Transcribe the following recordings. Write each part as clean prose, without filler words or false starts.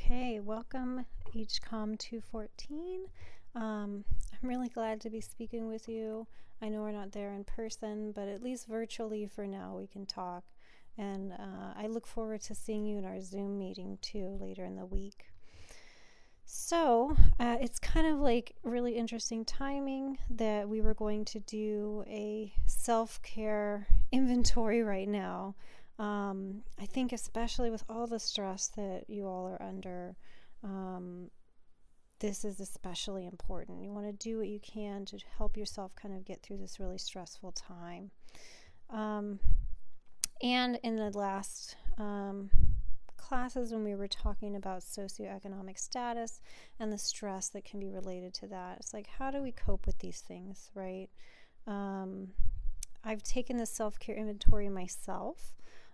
Okay, welcome HCOM 214. I'm really glad to be speaking with you. I know we're not there in person, but at least virtually for now we can talk. And I look forward to seeing you in our Zoom meeting too later in the week. So it's kind of like really interesting timing that we were going to do a self-care inventory right now. I think especially with all the stress that you all are under, this is especially important. You want to do what you can to help yourself kind of get through this really stressful time. And in the last classes when we were talking about socioeconomic status and the stress that can be related to that, it's like, how do we cope with these things, right? I've taken the self-care inventory myself.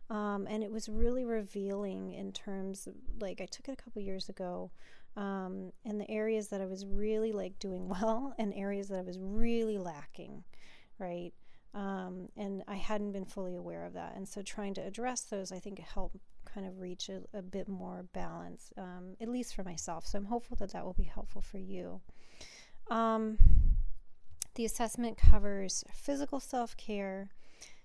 And it was really revealing in terms of, like, I took it a couple years ago, and the areas that I was really like doing well and areas that I was really lacking, right? And I hadn't been fully aware of that. And so trying to address those, I think, helped kind of reach a bit more balance, at least for myself. So I'm hopeful that that will be helpful for you. The assessment covers physical self-care,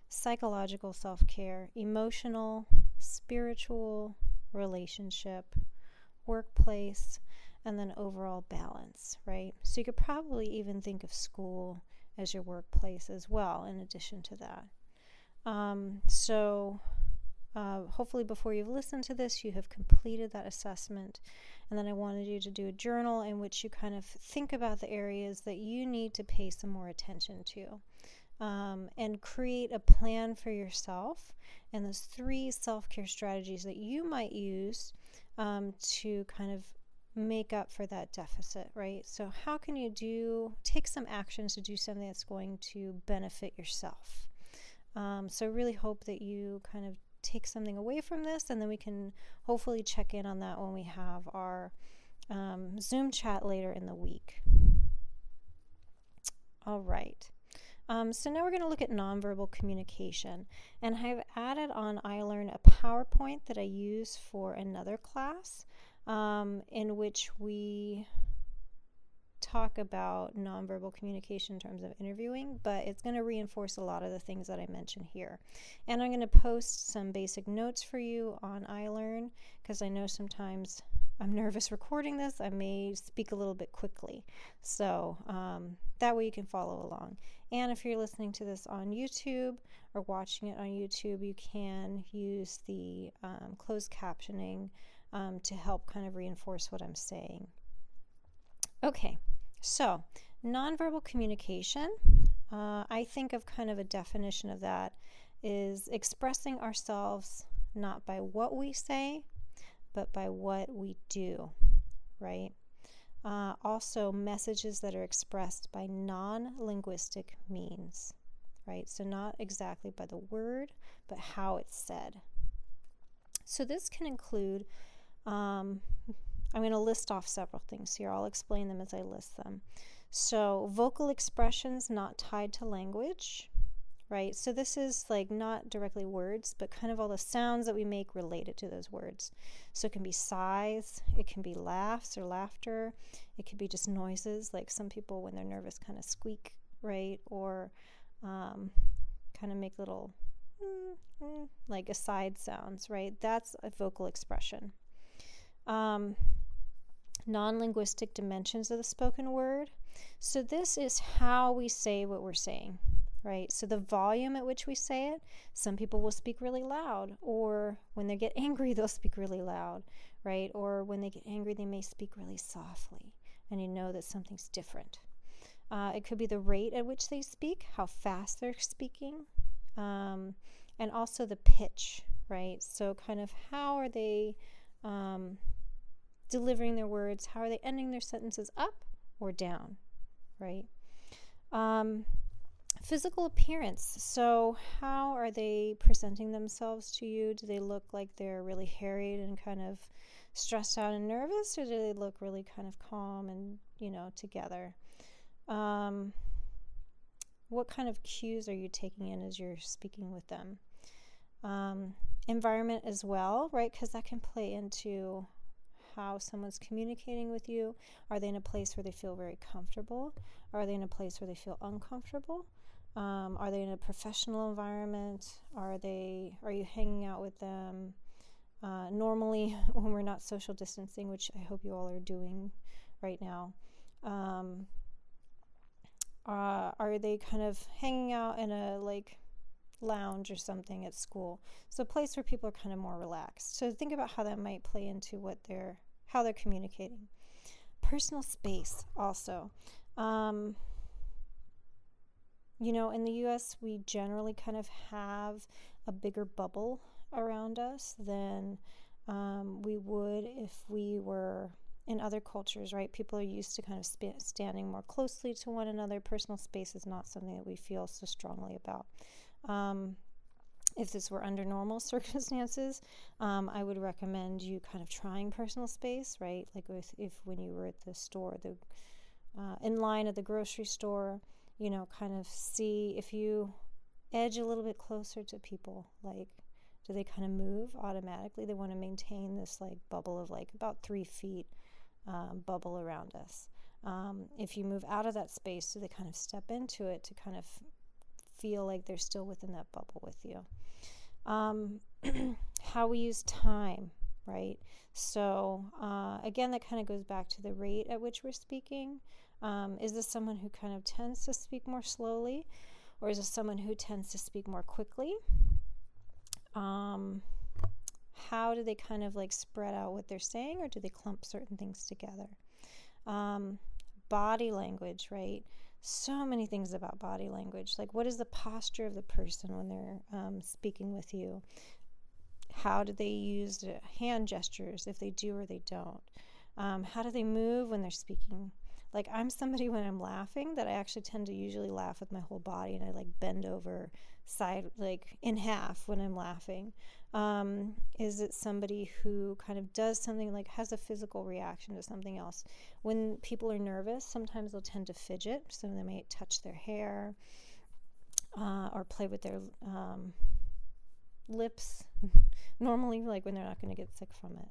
psychological self-care, emotional, spiritual, relationship, workplace, and then overall balance, right? So you could probably even think of school as your workplace as well, in addition to that. Hopefully before you've listened to this, you have completed that assessment. And then I wanted you to do a journal in which you kind of think about the areas that you need to pay some more attention to. And create a plan for yourself and those 3 self-care strategies that you might use to kind of make up for that deficit, right? So how can you take some actions to do something that's going to benefit yourself? So I really hope that you kind of take something away from this, and then we can hopefully check in on that when we have our Zoom chat later in the week. All right. So now we're going to look at nonverbal communication, and I've added on iLearn a PowerPoint that I use for another class in which we talk about nonverbal communication in terms of interviewing, but it's going to reinforce a lot of the things that I mentioned here. And I'm going to post some basic notes for you on iLearn, because I know sometimes I'm nervous recording this. I may speak a little bit quickly. So that way you can follow along. And if you're listening to this on YouTube or watching it on YouTube, you can use the closed captioning to help kind of reinforce what I'm saying. Okay, so nonverbal communication, I think of kind of a definition of that is expressing ourselves not by what we say, but by what we do, right? Also, messages that are expressed by non-linguistic means, right? So not exactly by the word, but how it's said. So this can include, I'm going to list off several things here. I'll explain them as I list them. So vocal expressions not tied to language, right? So this is like not directly words, but kind of all the sounds that we make related to those words. So it can be sighs, it can be laughs or laughter, it could be just noises, like some people when they're nervous kind of squeak, right? Or kind of make little like aside sounds, right? That's a vocal expression. Non-linguistic dimensions of the spoken word. So this is how we say what we're saying, right? So the volume at which we say it, some people will speak really loud, or when they get angry, they'll speak really loud, right? Or when they get angry, they may speak really softly, and you know that something's different. It could be the rate at which they speak, how fast they're speaking, and also the pitch, right? So kind of how are they delivering their words, how are they ending their sentences, up or down, right? Physical appearance. So how are they presenting themselves to you? Do they look like they're really harried and kind of stressed out and nervous, or do they look really kind of calm and, together? What kind of cues are you taking in as you're speaking with them? Environment as well, right? Because that can play into how someone's communicating with you. Are they in a place where they feel very comfortable? Are they in a place where they feel uncomfortable? Are they in a professional environment? Are you hanging out with them? Normally, when we're not social distancing, which I hope you all are doing right now, are they kind of hanging out in a lounge or something at school? So a place where people are kind of more relaxed. So think about how that might play into how they're communicating. Personal space also. In the US, we generally kind of have a bigger bubble around us than we would if we were in other cultures, right? People are used to kind of standing more closely to one another. Personal space is not something that we feel so strongly about. If this were under normal circumstances, I would recommend you kind of trying personal space, right? Like when you were at the store, in line at the grocery store, kind of see if you edge a little bit closer to people, do they kind of move automatically? They want to maintain this bubble of about 3 feet bubble around us. If you move out of that space, do they kind of step into it to kind of feel like they're still within that bubble with you? How we use time, right? So again, that kind of goes back to the rate at which we're speaking. Is this someone who kind of tends to speak more slowly, or is this someone who tends to speak more quickly? How do they kind of spread out what they're saying, or do they clump certain things together? Body language, right? So many things about body language. What is the posture of the person when they're speaking with you? How do they use hand gestures, if they do or they don't? How do they move when they're speaking? I'm somebody, when I'm laughing, that I actually tend to usually laugh with my whole body, and I bend over side, in half when I'm laughing. Is it somebody who kind of does something, has a physical reaction to something else? When people are nervous, sometimes they'll tend to fidget, so they may touch their hair or play with their lips, normally when they're not going to get sick from it.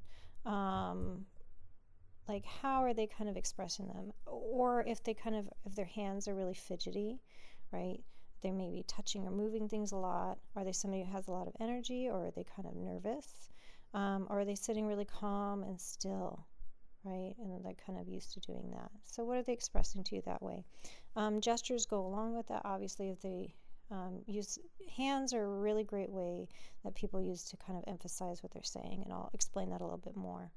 How are they kind of expressing them? Or if their hands are really fidgety, right? They may be touching or moving things a lot. Are they somebody who has a lot of energy, or are they kind of nervous? Or are they sitting really calm and still, right? And they're kind of used to doing that. So what are they expressing to you that way? Gestures go along with that. Obviously, if they use hands, are a really great way that people use to kind of emphasize what they're saying, and I'll explain that a little bit more.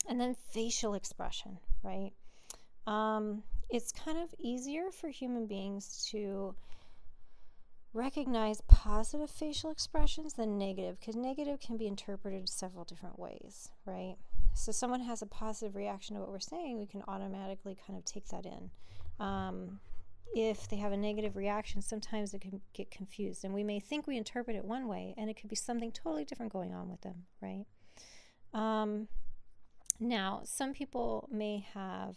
And then facial expression, right? It's kind of easier for human beings to recognize positive facial expressions than negative, because negative can be interpreted several different ways, right? So someone has a positive reaction to what we're saying, we can automatically kind of take that in. If they have a negative reaction, sometimes it can get confused, and we may think we interpret it one way, and it could be something totally different going on with them, right? Now, some people may have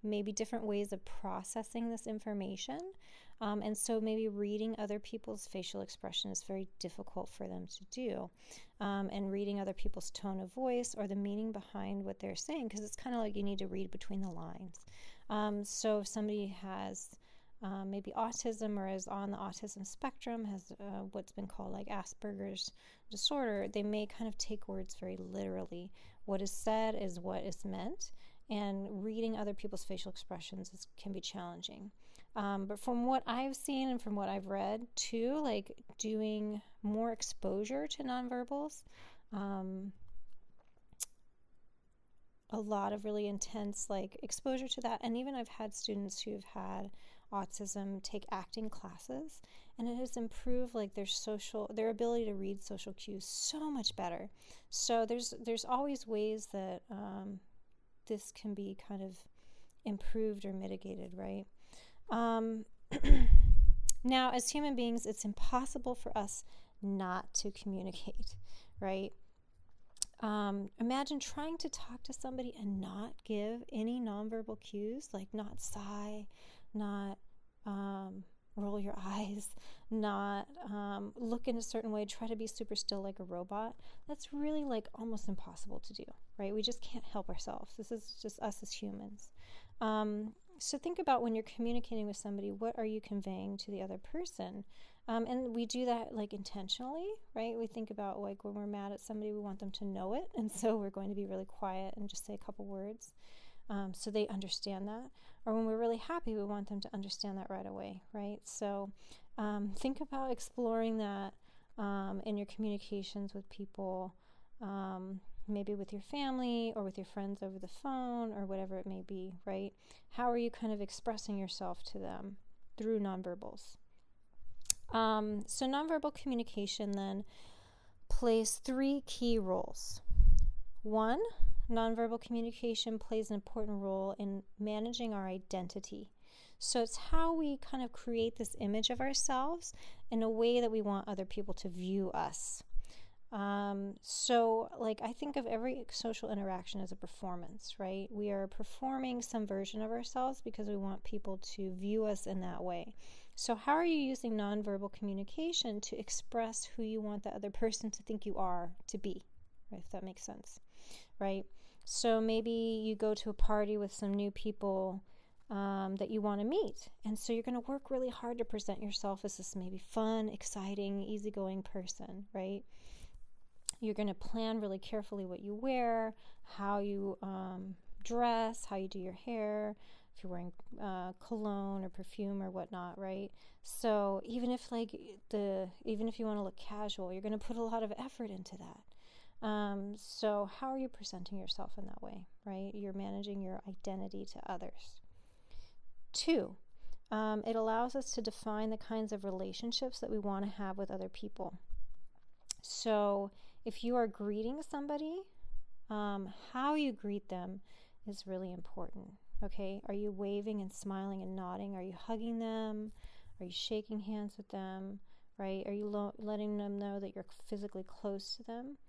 maybe different ways of processing this information, and so maybe reading other people's facial expression is very difficult for them to do, and reading other people's tone of voice or the meaning behind what they're saying, because it's kind of you need to read between the lines. So if somebody has maybe autism, or is on the autism spectrum, has what's been called Asperger's disorder, they may kind of take words very literally. What is said is what is meant, and reading other people's facial expressions can be challenging. But from what I've seen and from what I've read too, doing more exposure to nonverbals, a lot of really intense exposure to that, and even I've had students who've had autism take acting classes, and it has improved their ability to read social cues so much better. So there's always ways that this can be kind of improved or mitigated, right? Now, as human beings, it's impossible for us not to communicate, right? Imagine trying to talk to somebody and not give any nonverbal cues, not sigh, not roll your eyes, not look in a certain way, try to be super still like a robot. That's really like almost impossible to do, right? We just can't help ourselves. This is just us as humans. So think about when you're communicating with somebody, what are you conveying to the other person? And we do that like intentionally, right? We think about like when we're mad at somebody, we want them to know it. And so we're going to be really quiet and just say a couple words so they understand that. Or when we're really happy, we want them to understand that right away, right? So think about exploring that in your communications with people, maybe with your family or with your friends over the phone or whatever it may be, right? How are you kind of expressing yourself to them through nonverbals? So nonverbal communication then plays 3 key roles. 1, nonverbal communication plays an important role in managing our identity. So it's how we kind of create this image of ourselves in a way that we want other people to view us. So like I think of every social interaction as a performance, right? We are performing some version of ourselves because we want people to view us in that way. So how are you using nonverbal communication to express who you want the other person to think you are to be, right? If that makes sense, right? So maybe you go to a party with some new people that you want to meet. And so you're going to work really hard to present yourself as this maybe fun, exciting, easygoing person, right? You're going to plan really carefully what you wear, how you dress, how you do your hair, if you're wearing cologne or perfume or whatnot, right? So even if you want to look casual, you're going to put a lot of effort into that. So how are you presenting yourself in that way, right? You're managing your identity to others. 2, it allows us to define the kinds of relationships that we want to have with other people. So if you are greeting somebody, how you greet them is really important, okay? Are you waving and smiling and nodding? Are you hugging them? Are you shaking hands with them, right? Are you letting them know that you're physically close to them?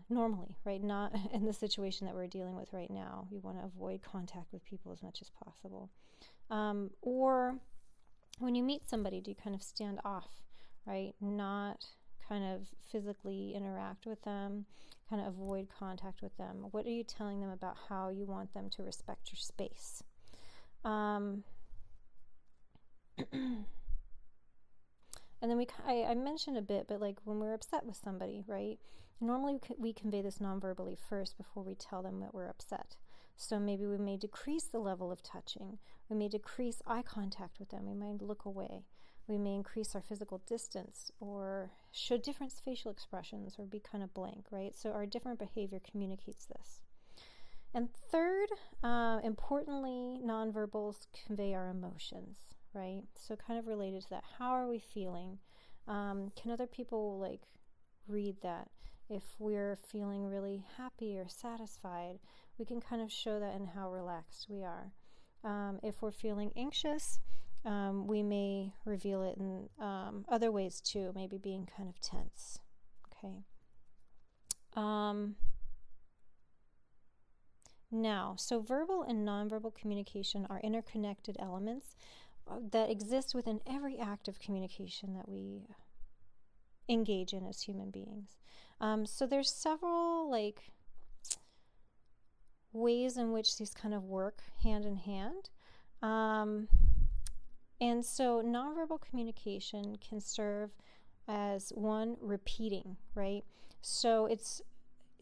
Normally, right? Not in the situation that we're dealing with right now. You want to avoid contact with people as much as possible. Or when you meet somebody, do you kind of stand off, right? Not kind of physically interact with them, kind of avoid contact with them. What are you telling them about how you want them to respect your space? And then I mentioned a bit, but like when we're upset with somebody, right? Normally we convey this non-verbally first before we tell them that we're upset. So maybe we may decrease the level of touching. We may decrease eye contact with them. We might look away. We may increase our physical distance or show different facial expressions or be kind of blank, right? So our different behavior communicates this. And third, importantly, nonverbals convey our emotions, right? So kind of related to that, how are we feeling? Can other people like read that? If we're feeling really happy or satisfied, we can kind of show that in how relaxed we are. If we're feeling anxious, we may reveal it in other ways too, maybe being kind of tense, okay? Now, so verbal and nonverbal communication are interconnected elements that exist within every act of communication that we engage in as human beings. So there's several like ways in which these kind of work hand in hand. And so nonverbal communication can serve as one, repeating, right? So it's,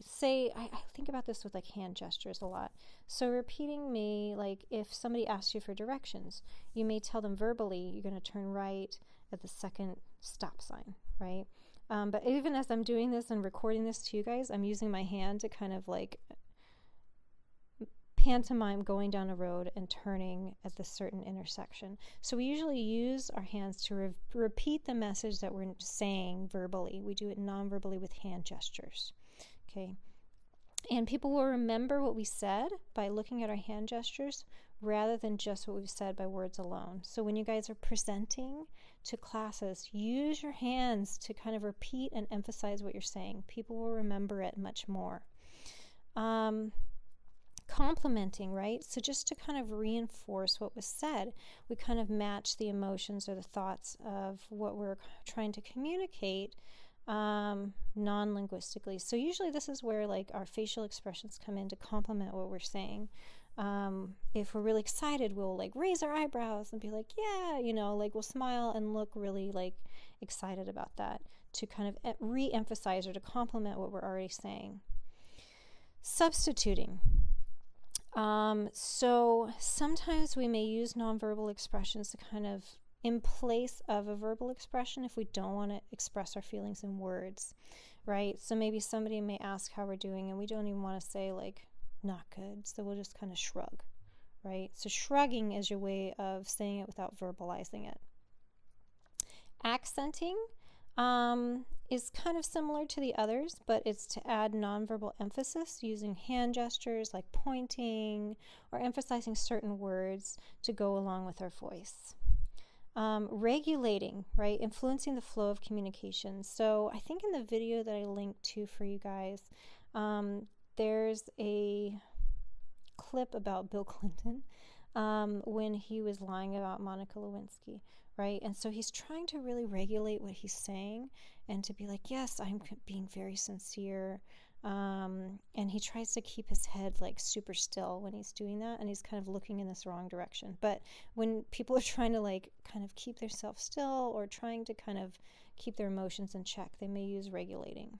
say, I think about this with like hand gestures a lot. So repeating may, like if somebody asks you for directions, you may tell them verbally, you're going to turn right at the second stop sign, right? But even as I'm doing this and recording this to you guys, I'm using my hand to kind of like pantomime going down a road and turning at this certain intersection. So we usually use our hands to repeat the message that we're saying verbally. We do it non-verbally with hand gestures, okay? And people will remember what we said by looking at our hand gestures rather than just what we've said by words alone. So when you guys are presenting to classes, use your hands to kind of repeat and emphasize what you're saying. People will remember it much more. Complimenting, right? So just to kind of reinforce what was said, we kind of match the emotions or the thoughts of what we're trying to communicate non-linguistically. So usually this is where like our facial expressions come in to complement what we're saying. If we're really excited, we'll like raise our eyebrows and be like, yeah, like we'll smile and look really like excited about that to kind of re-emphasize or to complement what we're already saying. Substituting. So sometimes we may use nonverbal expressions to kind of in place of a verbal expression if we don't want to express our feelings in words, right? So maybe somebody may ask how we're doing and we don't even want to say like, not good. So we'll just kind of shrug, right? So shrugging is your way of saying it without verbalizing it. Accenting is kind of similar to the others, but it's to add nonverbal emphasis using hand gestures like pointing or emphasizing certain words to go along with our voice. Regulating, right? Influencing the flow of communication. So I think in the video that I linked to for you guys, there's a clip about Bill Clinton when he was lying about Monica Lewinsky, right? And so he's trying to really regulate what he's saying and to be like, yes, I'm being very sincere. And he tries to keep his head like super still when he's doing that, and he's kind of looking in this wrong direction. But when people are trying to like kind of keep themselves still or trying to kind of keep their emotions in check, they may use regulating.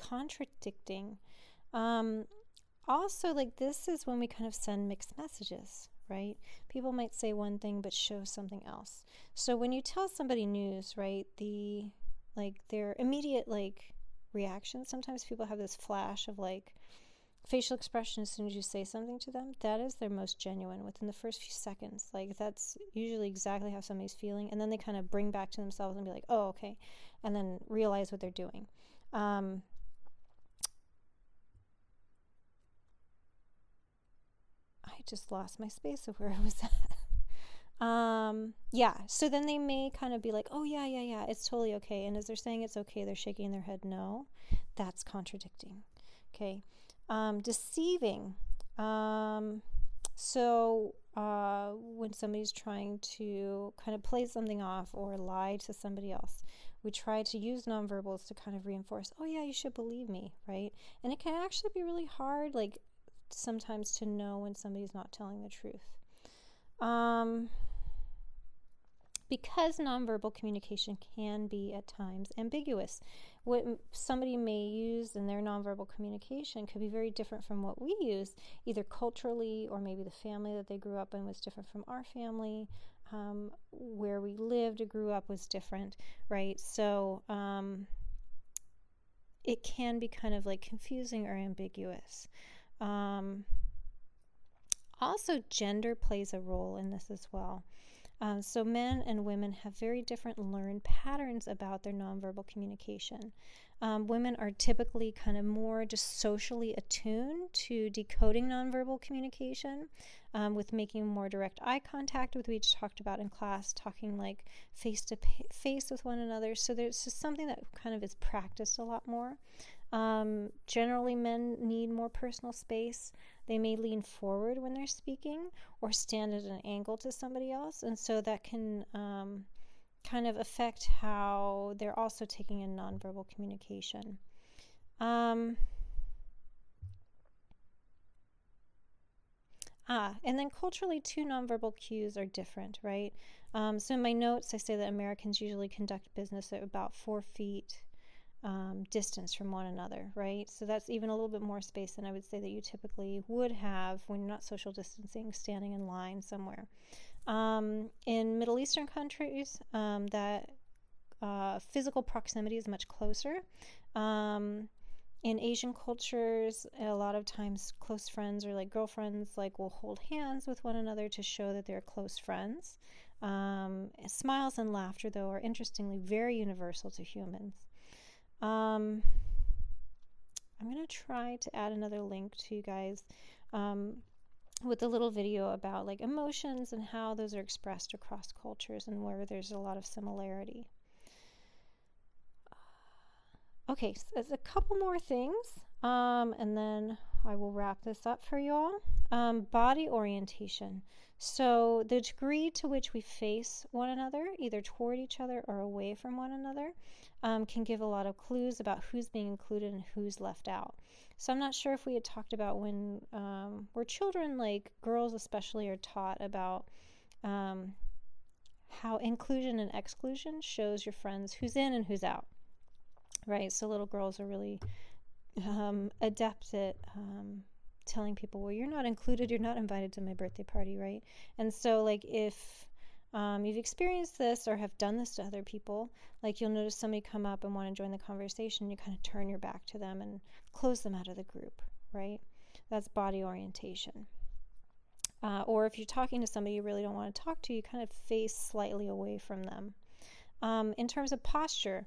Contradicting. Also, like this is when we kind of send mixed messages, right? People might say one thing but show something else. So when you tell somebody news, right, their immediate like reaction, sometimes people have this flash of like facial expression as soon as you say something to them. That is their most genuine within the first few seconds. Like that's usually exactly how somebody's feeling, and then they kind of bring back to themselves and be like, oh, okay, and then realize what they're doing. I just lost my space of where I was at. Yeah, so then they may kind of be like, oh, yeah, it's totally okay. And as they're saying it's okay, they're shaking their head no. That's contradicting. Okay. Deceiving. So when somebody's trying to kind of play something off or lie to somebody else, we try to use nonverbals to kind of reinforce, oh, yeah, you should believe me, right? And it can actually be really hard, like, sometimes to know when somebody's not telling the truth. Because nonverbal communication can be at times ambiguous. What somebody may use in their nonverbal communication could be very different from what we use, either culturally or maybe the family that they grew up in was different from our family. Where we lived or grew up was different, right? So it can be kind of like confusing or ambiguous. Also, gender plays a role in this as well. So men and women have very different learned patterns about their nonverbal communication. Women are typically kind of more just socially attuned to decoding nonverbal communication, with making more direct eye contact, with we just talked about in class, talking like face to face with one another. So there's just something that kind of is practiced a lot more. Generally, men need more personal space. They may lean forward when they're speaking or stand at an angle to somebody else, and so that can kind of affect how they're also taking in nonverbal communication. And then culturally, too, nonverbal cues are different, right? So in my notes, I say that Americans usually conduct business at about 4 feet distance from one another, right? So that's even a little bit more space than I would say that you typically would have when you're not social distancing, standing in line somewhere. In Middle Eastern countries, that physical proximity is much closer. In Asian cultures, a lot of times close friends or like girlfriends like will hold hands with one another to show that they're close friends. Smiles and laughter, though, are interestingly very universal to humans. I'm going to try to add another link to you guys with a little video about like emotions and how those are expressed across cultures and where there's a lot of similarity. Okay, so there's a couple more things, and then I will wrap this up for you all. Body orientation. So the degree to which we face one another, either toward each other or away from one another, can give a lot of clues about who's being included and who's left out. So I'm not sure if we had talked about when we're children, like girls especially, are taught about how inclusion and exclusion shows your friends who's in and who's out. Right, so little girls are really adept at telling people, well, you're not included, you're not invited to my birthday party, right? And so, like, if you've experienced this or have done this to other people, like, you'll notice somebody come up and want to join the conversation, you kind of turn your back to them and close them out of the group, right? That's body orientation. Or if you're talking to somebody you really don't want to talk to, you kind of face slightly away from them. In terms of posture,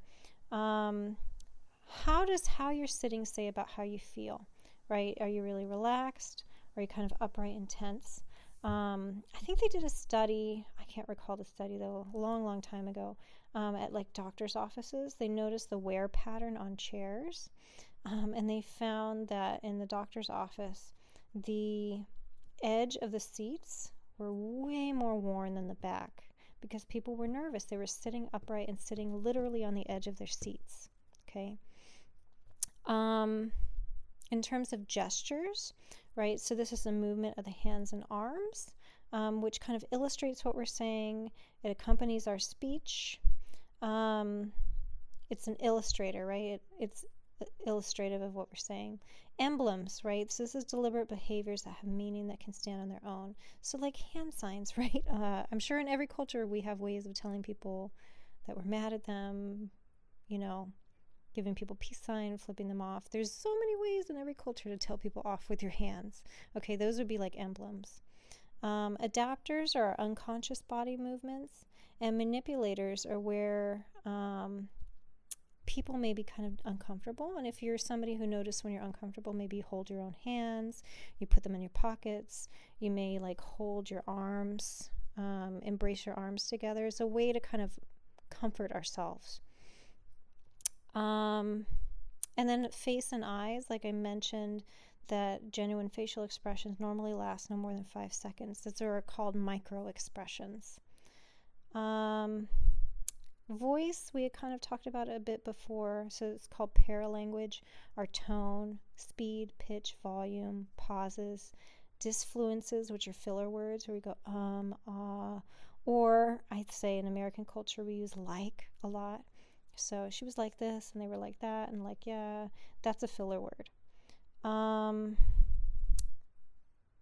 how does how you're sitting say about how you feel, right? Are you really relaxed? Are you kind of upright and tense? I think they did a study, I can't recall the study though, a long, long time ago, at like doctor's offices. They noticed the wear pattern on chairs, and they found that in the doctor's office, the edge of the seats were way more worn than the back because people were nervous. They were sitting upright and sitting literally on the edge of their seats. Okay. In terms of gestures, right? So this is the movement of the hands and arms, which kind of illustrates what we're saying. It accompanies our speech. It's an illustrator, right? It's illustrative of what we're saying. Emblems, right? So this is deliberate behaviors that have meaning that can stand on their own. So like hand signs, right? I'm sure in every culture we have ways of telling people that we're mad at them, you know, giving people peace sign, flipping them off. There's so many ways in every culture to tell people off with your hands. Okay, those would be like emblems. Adapters are unconscious body movements, and manipulators are where people may be kind of uncomfortable. And if you're somebody who notices when you're uncomfortable, maybe you hold your own hands, you put them in your pockets, you may like hold your arms, embrace your arms together. It's a way to kind of comfort ourselves. And then face and eyes, like I mentioned, that genuine facial expressions normally last no more than 5 seconds. Those are called micro expressions. Voice, we had kind of talked about it a bit before, so it's called paralanguage. Our tone, speed, pitch, volume, pauses, disfluences, which are filler words where we go or I'd say in American culture we use like a lot. So she was like this and they were like that and like, yeah, that's a filler word.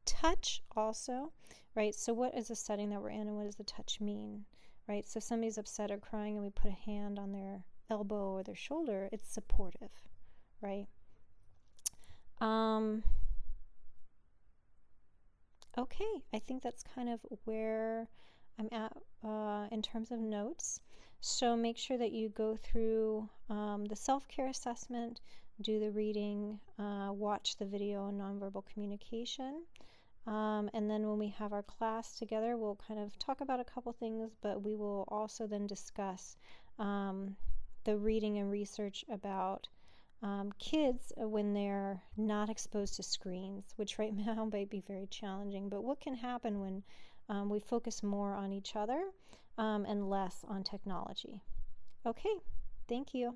Touch also, right? So what is the setting that we're in and what does the touch mean, right? So if somebody's upset or crying and we put a hand on their elbow or their shoulder, it's supportive, right? Okay, I think that's kind of where I'm at in terms of notes. So make sure that you go through the self-care assessment, do the reading, watch the video on nonverbal communication. And then when we have our class together, we'll kind of talk about a couple things, but we will also then discuss the reading and research about kids when they're not exposed to screens, which right now might be very challenging, but what can happen when we focus more on each other and less on technology. Okay, thank you.